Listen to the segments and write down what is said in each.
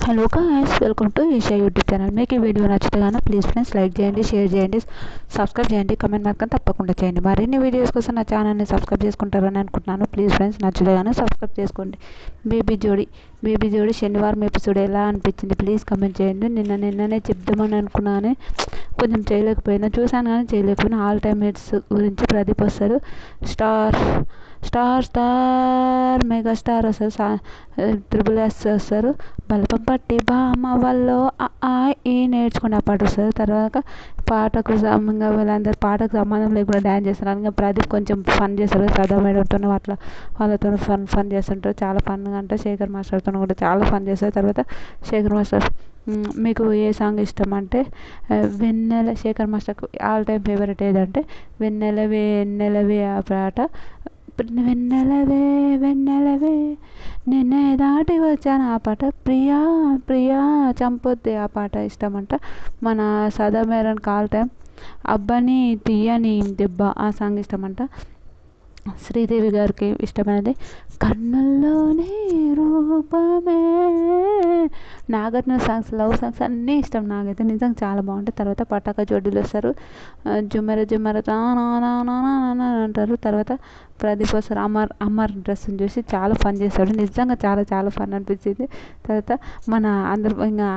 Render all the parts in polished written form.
Hello guys, welcome to Eesha YouTube channel. మీకు ఈ video నచ్చితే కానీ ప్లీజ్ ఫ్రెండ్స్ లైక్ చేయండి, షేర్ చేయండి, సబ్స్క్రైబ్ చేయండి, కమెంట్ మాత్రం తప్పకుండా చేయండి. మరిన్ని వీడియోస్ కోసం నా ఛానల్ని సబ్స్క్రైబ్ చేసుకుంటారని అనుకుంటున్నాను. ప్లీజ్ ఫ్రెండ్స్ నచ్చితే కానీ సబ్స్క్రైబ్ చేసుకోండి. బేబీ జోడి శనివారం ఎపిసోడ్ ఎలా అనిపించింది ప్లీజ్ కమెంట్ చేయండి. నిన్ననే చెప్దామని అనుకున్నాను, కొంచెం చేయలేకపోయినా, చూశాను కానీ చేయలేకపోయినా. ఆల్ టైమ్ హిట్స్ గురించి ప్రదీప్ వస్తారు, స్టార్ మెగాస్టార్ వస్తారు, ట్రిపుల్ S వస్తారు, బలపం పట్టి బామ వాళ్ళు ఈ నేర్చుకుని ఆ పాట వస్తుంది. తర్వాత పాటకు ఇంకా వీళ్ళందరూ పాటకు సంబంధం లేకుండా డ్యాన్స్ చేస్తారు. ఇంకా ప్రదీప్ కొంచెం ఫన్ చేస్తారు, సదా మేడంతో అట్లా వాళ్ళతో ఫన్ చేస్తుంటారు. చాలా ఫన్గా అంటే శేఖర్ మాస్టర్తో కూడా చాలా ఫన్ చేస్తారు. తర్వాత శేఖర్ మాస్టర్ మీకు ఏ సాంగ్ ఇష్టం అంటే వెన్నెల. శేఖర్ మాస్టర్కు ఆల్ టైమ్ ఫేవరెట్ ఏదంటే వెన్నెలవే ఆ పాట. వెన్నెలవే నిన్నే దాటి వచ్చాను ఆ పాట. ప్రియా చంపొద్ది ఆ పాట ఇష్టమంట. మన సదా మేరన్కి ఆల్ టైమ్ అబ్బని తీయని దెబ్బ ఆ సాంగ్ ఇష్టమంట. శ్రీదేవి గారికి ఇష్టమైనది కన్నుల్లోనే రూపమే. నాగార్జున సాంగ్స్, లవ్ సాంగ్స్ అన్నీ ఇష్టం నాకైతే, నిజంగా చాలా బాగుంటాయి. తర్వాత పటాకా జోడీలు వస్తారు, జుమ్మర అంటారు. తర్వాత ప్రదీప్ వస్తారు, అమర్ డ్రెస్ని చూసి చాలా ఫన్ చేస్తాడు, నిజంగా చాలా ఫన్ అనిపించింది. తర్వాత మన అందరు ఇంకా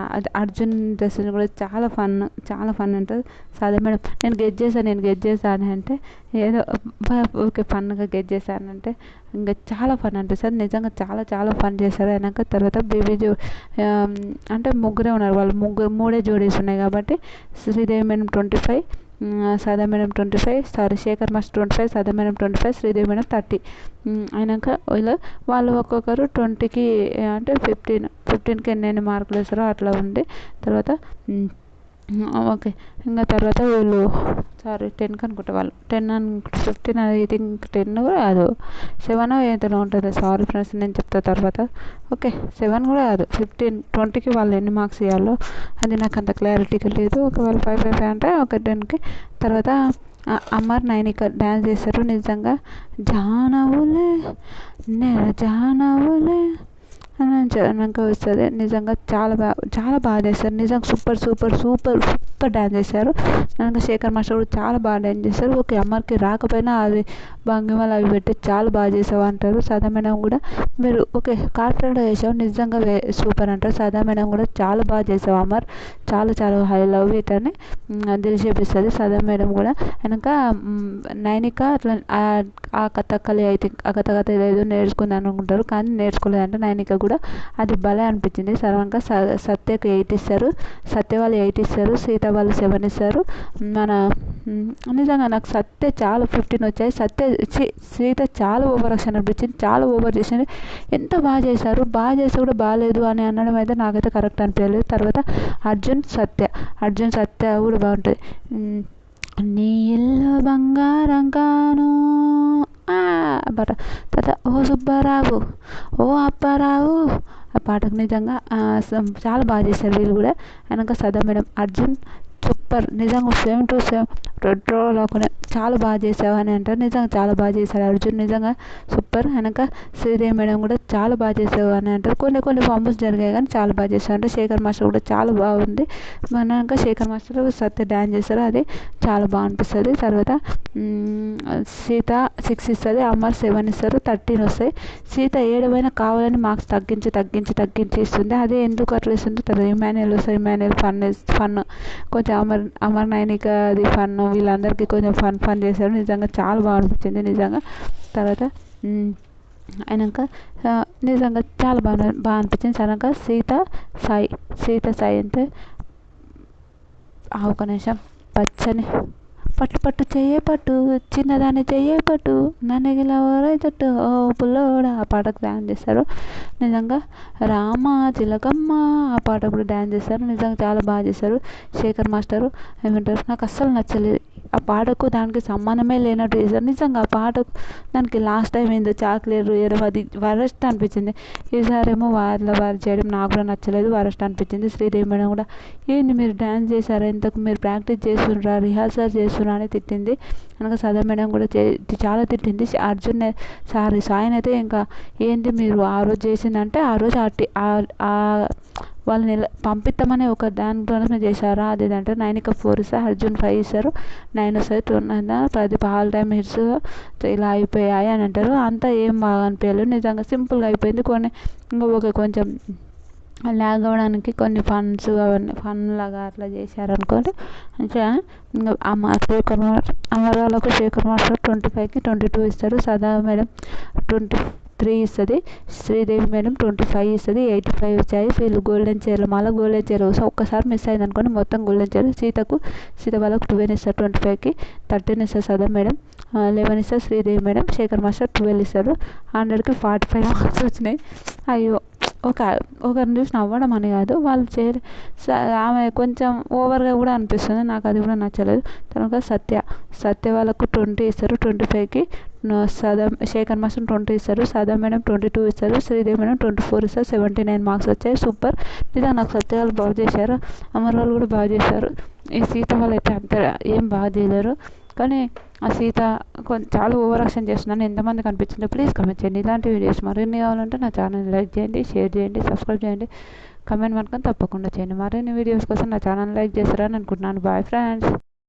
అర్జున్ డ్రెస్ని కూడా చాలా ఫన్ ఉంటుంది. సదా మేడం నేను గెట్ చేశాను అంటే ఏదో ఓకే ఫన్గా గెట్ చేశానంటే ఇంకా చాలా ఫన్ అనిపిస్తుంది, నిజంగా చాలా ఫన్ చేశారు. అయినాక తర్వాత బేబీ అంటే ముగ్గురే ఉన్నారు, వాళ్ళు మూడే జోడీస్ ఉన్నాయి కాబట్టి శ్రీదేవి మేడం 25, సదా మేడం 25, శేఖర్ మాస్టర్ 25, సదా మేడం 25, శ్రీదేవి మేడం 30. అయినాక వాళ్ళు ఒక్కొక్కరు 20కి అంటే 15కి ఎన్ని మార్కులు వేస్తారో అట్లా ఉంది. తర్వాత ఓకే ఇంకా తర్వాత వీళ్ళు 10కి అనుకుంటా, వాళ్ళు 15 ఐ థింక్ 10 కూడా కాదు 7 ఏదైనా ఉంటుంది. సారీ ఫ్రెండ్స్ నేను చెప్తా తర్వాత. ఓకే 7 కూడా కాదు 15, 20కి వాళ్ళు ఎన్ని మార్క్స్ ఇవ్వాలో అది నాకు అంత క్లారిటీగా లేదు. ఒకవేళ 5 అంటే ఒక 10కి. తర్వాత అమర్ నైనిక డ్యాన్స్ చేస్తారు, నిజంగా జానవులే నాకు వస్తుంది. నిజంగా చాలా బాగా చేస్తారు, నిజంగా సూపర్ డ్యాన్స్ చేశారు. నిజంగా శేఖర్ మాస్టర్ కూడా చాలా బాగా డ్యాన్స్ చేశారు. ఓకే అమ్మకి రాకపోయినా అది భంగిమలు అవి పెట్టి చాలా బాగా చేసావు అంటారు. సదా మేడం కూడా మీరు ఓకే కాన్ఫిడెంట్గా చేసావు, నిజంగా సూపర్ అంటారు. సదా మేడం కూడా చాలా బాగా చేసావు అమర్, చాలా ఐ లవ్ ఇట్ అని తెలిసేపిస్తుంది సదా మేడం కూడా. వెనక నైనిక అట్లా ఆ కథకళి అయితే ఆ కథ ఏదో నేర్చుకుంది అనుకుంటారు కానీ నేర్చుకోలేదంటే నైనిక కూడా అది భలే అనిపించింది. సర్వంగా సత్యకు 8 ఇస్తారు, సత్య వాళ్ళు 8 ఇస్తారు, సీత వాళ్ళు 7 ఇస్తారు. మన నిజంగా నాకు సత్య చాలా 15 వచ్చాయి. సీత చాలా ఓవర్ యాక్షన్ అనిపించింది, చాలా ఓవర్ చేసింది. ఎంత బాగా చేశారు, బాగా చేస్తే కూడా బాగాలేదు అని అనడం అయితే నాకైతే కరెక్ట్ అనిపించలేదు. తర్వాత అర్జున్ సత్య కూడా బాగుంటుంది. నీ ఇల్లు బంగారం కాను పాట. తర్వాత ఓ సుబ్బారావు ఓ అప్పారావు ఆ పాటకు నిజంగా చాలా బాగా చేశారు వీళ్ళు కూడా. వెనక సదా మేడం అర్జున్ సూపర్, నిజంగా 7 to 7 రెట్రో లాగానే చాలా బాగా చేసావు అని అంటారు. నిజంగా చాలా బాగా చేశారు అర్జున్, నిజంగా సూపర్. వెనక శ్రీదేవి మేడం కూడా చాలా బాగా చేసావు అని అంటారు. కొన్ని ఫాంబుల్స్ జరిగాయి కానీ చాలా బాగా చేశారు అంటే. శేఖర్ మాస్టర్ కూడా చాలా బాగుంది. మనక శేఖర్ మాస్టర్ సత్య డ్యాన్స్ చేస్తారు, అది చాలా బాగా అనిపిస్తుంది. తర్వాత సీత 6 ఇస్తుంది, అమర్ 7 ఇస్తారు, 13 వస్తాయి. సీత 7 కావాలని మార్క్స్ తగ్గించి ఇస్తుంది, అదే ఎందుకు అట్లా ఇస్తుందో తర్వాత ఇమాన్యుయల్ వస్తుంది, ఇమాన్యుయల్ ఫన్ కొంచెం అమర్ నైనిక అది ఫన్, వీళ్ళందరికీ కొంచెం ఫన్ చేశారు, నిజంగా చాలా బాగా అనిపించింది నిజంగా. తర్వాత అయినాక నిజంగా చాలా బాగా అనిపించింది. సడన్గా సీత సాయి అంటే ఒక నిమిషం పచ్చని పట్టు చెయ్యే చిన్నదాన్ని చెయ్యే పట్టు నన్నగిలా ఓరైతట్టు ఓ పుల్లోడ ఆ పాటకు డ్యాన్స్ చేస్తారు. నిజంగా రామ చిలకమ్మ ఆ పాట కూడా డ్యాన్స్ చేస్తారు, నిజంగా చాలా బాగా చేశారు. శేఖర్ మాస్టరు ఏమంటారు, నాకు అస్సలు నచ్చలేదు ఆ పాటకు దానికి సంబంధమే లేనట్టు చేశారు. నిజంగా ఆ పాటకు దానికి లాస్ట్ టైం ఏందో చాక్లెట్ వేయడం అది వరస్ట్ అనిపించింది. ఈసారేమో వారు చేయడం నాకు కూడా నచ్చలేదు, వరస్ట్ అనిపించింది. శ్రీదేవి మేడం కూడా ఏంటి మీరు డ్యాన్స్ చేశారా, ఇంతకు మీరు ప్రాక్టీస్ చేస్తుండ్రా, రిహార్సల్ చేస్తున్నా అని తిట్టింది. అనగా సదా మేడం కూడా చాలా తిట్టింది. అర్జున్ సాయిని అయితే ఇంకా ఏంటి మీరు ఆ రోజు చేసిందంటే ఆ రోజు వాళ్ళని పంపిస్తామని ఒక దానికోసమే చేశారా అది ఇది అంటే 9కి 4 ఇస్తారు, అర్జున్ 5 ఇస్తారు, 9 వస్తుంది, 10 ఆల్ టైమ్ హిట్స్ ఇలా అయిపోయాయి అని అంటారు. అంతా ఏం బాగా అనిపించలేదు, నిజంగా సింపుల్గా అయిపోయింది. కొన్ని ఇంకా ఓకే కొంచెం ల్యాగ్ అవ్వడానికి కొన్ని ఫన్స్ అవన్నీ ఫన్ లాగా అట్లా చేశారనుకోండి. మంచిగా ఇంకా అమరాలకు శేఖర్ మాస్టర్ 25కి 22 ఇస్తారు, సదా మేడం 23 ఇస్తుంది, శ్రీదేవి మేడం 25 ఇస్తుంది, 85 వచ్చాయి. వీళ్ళు గోల్డెన్ చైర్లు మళ్ళీ గోల్డెన్ చైర్ ఒక్కసారి మిస్ అయింది అనుకోండి మొత్తం గోల్డెన్ చైర్. సీత వాళ్ళకు 12 ఇస్తారు, 25కి 13 ఇస్తారు సదా మేడం, 11 ఇస్తారు శ్రీదేవి మేడం, శేఖర్ మాస్టర్ 12 ఇస్తారు, 100కి 45 మార్క్స్ వచ్చినాయి. అయ్యో ఒకరిని చూసి నవ్వడం అని కాదు, వాళ్ళు ఆమె కొంచెం ఓవర్గా కూడా అనిపిస్తుంది, నాకు అది కూడా నచ్చలేదు. తర్వాత సత్య వాళ్ళకు 20 ఇస్తారు, 25కి శేఖర్ మాస్టర్ 20 ఇస్తారు, సదా మేడం 22 ఇస్తారు, శ్రీదేవి మేడం 24 ఇస్తారు, 79 మార్క్స్ వచ్చాయి. సూపర్, నిజంగా నాకు సత్య వాళ్ళు బాగా చేశారు, అమర్ వాళ్ళు కూడా బాగా చేశారు. ఈ సీత వాళ్ళు అయితే అంత ఏం బాగా చేయలేరు. కానీ ఆ సీత చాలా ఓవర్ యాక్షన్ చేస్తున్నాను. ఎంతమందికి అనిపించిందో ప్లీజ్ కమెంట్ చేయండి. ఇలాంటి వీడియోస్ మరిన్ని కావాలంటే నా ఛానల్ లైక్ చేయండి, షేర్ చేయండి, సబ్స్క్రైబ్ చేయండి, కమెంట్ మాత్రం తప్పకుండా చేయండి. మరిన్ని వీడియోస్ కోసం నా ఛానల్ లైక్ చేస్తారని అనుకుంటున్నాను. Bye friends.